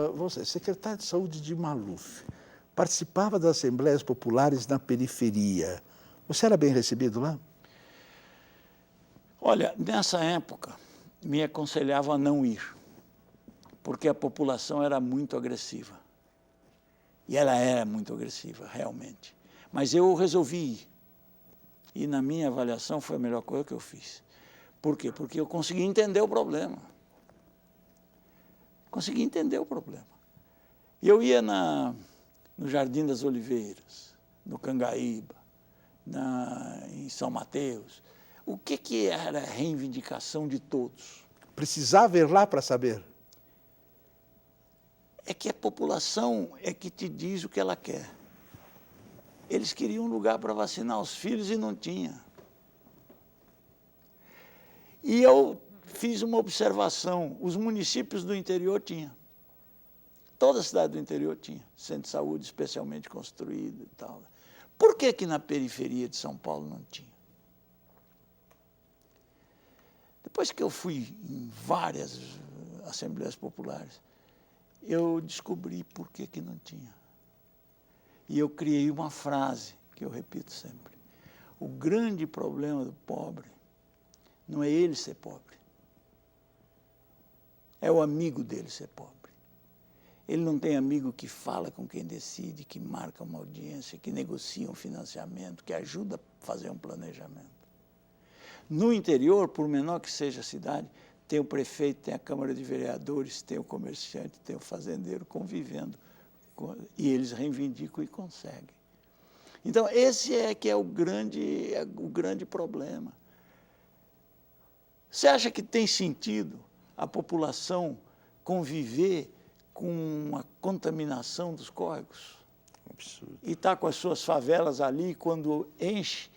Você, secretário de Saúde de Maluf, participava das Assembleias Populares na periferia. Você era bem recebido lá? Olha, nessa época, me aconselhavam a não ir, porque a população era muito agressiva. E ela era muito agressiva, realmente. Mas eu resolvi ir. E, na minha avaliação, foi a melhor coisa que eu fiz. Por quê? Porque eu consegui entender o problema. Consegui entender o problema. E eu ia no Jardim das Oliveiras, no Cangaíba, em São Mateus. O que era a reivindicação de todos? Precisava ir lá para saber? É que a população é que te diz o que ela quer. Eles queriam um lugar para vacinar os filhos e não tinha. E eu fiz uma observação, os municípios do interior tinham. Toda a cidade do interior tinha, centro de saúde especialmente construído e tal. Por que na periferia de São Paulo não tinha? Depois que eu fui em várias assembleias populares, eu descobri por que não tinha. E eu criei uma frase que eu repito sempre. O grande problema do pobre não é ele ser pobre. É o amigo dele ser pobre. Ele não tem amigo que fala com quem decide, que marca uma audiência, que negocia um financiamento, que ajuda a fazer um planejamento. No interior, por menor que seja a cidade, tem o prefeito, tem a Câmara de Vereadores, tem o comerciante, tem o fazendeiro convivendo, e eles reivindicam e conseguem. Então, esse é que é o grande problema. Você acha que tem sentido a população conviver com a contaminação dos córregos? Absurdo. E está com as suas favelas ali, quando enche,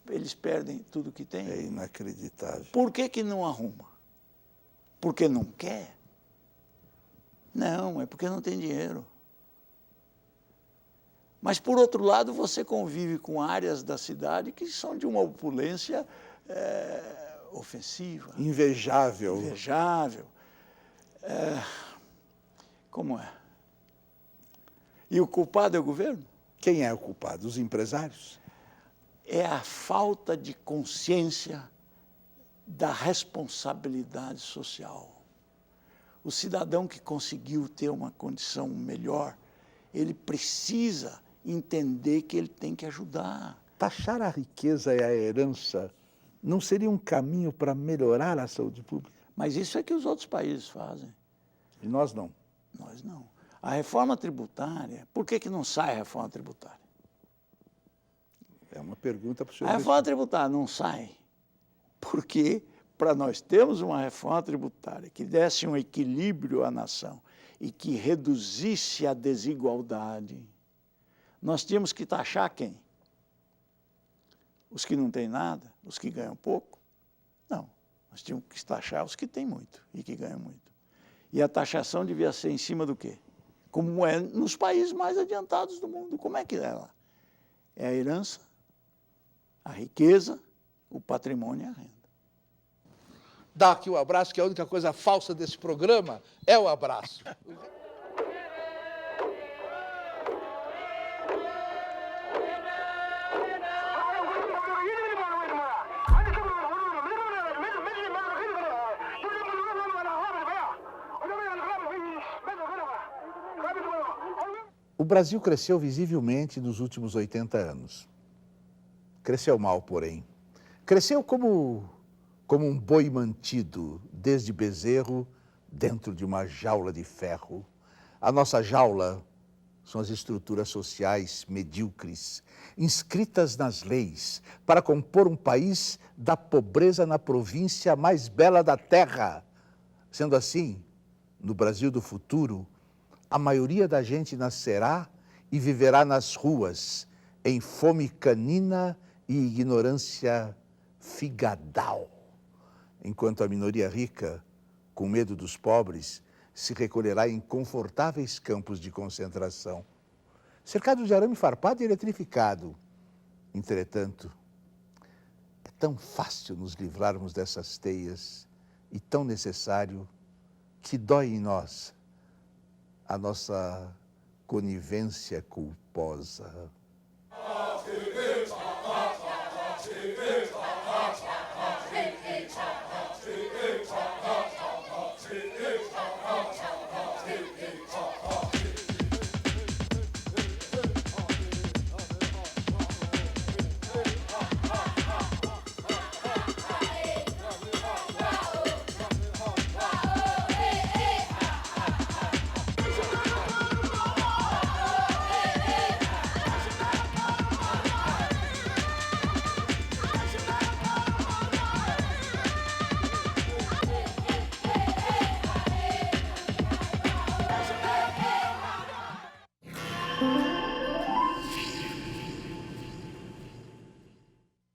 eles perdem tudo que tem? É inacreditável. Por que não arruma? Porque não quer? Não, é porque não tem dinheiro. Mas, por outro lado, você convive com áreas da cidade que são de uma opulência ofensiva. Invejável. Invejável. Como é? E o culpado é o governo? Quem é o culpado? Os empresários? É a falta de consciência da responsabilidade social. O cidadão que conseguiu ter uma condição melhor, ele precisa entender que ele tem que ajudar. Taxar a riqueza e a herança não seria um caminho para melhorar a saúde pública? Mas isso é que os outros países fazem. E nós não. Nós não. A reforma tributária, por que não sai a reforma tributária? É uma pergunta para o senhor. A reforma tributária não sai porque, para nós termos uma reforma tributária que desse um equilíbrio à nação e que reduzisse a desigualdade, nós tínhamos que taxar quem? Os que não têm nada? Os que ganham pouco? Não. Nós tínhamos que taxar os que têm muito e que ganham muito. E a taxação devia ser em cima do quê? Como é nos países mais adiantados do mundo. Como é que é lá? É a herança, a riqueza, o patrimônio e a renda. Dá aqui o abraço, que a única coisa falsa desse programa é o abraço. O Brasil cresceu visivelmente nos últimos 80 anos. Cresceu mal, porém. Cresceu como um boi mantido, desde bezerro, dentro de uma jaula de ferro. A nossa jaula são as estruturas sociais medíocres, inscritas nas leis, para compor um país da pobreza na província mais bela da terra. Sendo assim, no Brasil do futuro, a maioria da gente nascerá e viverá nas ruas, em fome canina e ignorância figadal, enquanto a minoria rica, com medo dos pobres, se recolherá em confortáveis campos de concentração, cercado de arame farpado e eletrificado. Entretanto, é tão fácil nos livrarmos dessas teias e tão necessário que dói em nós a nossa conivência culposa.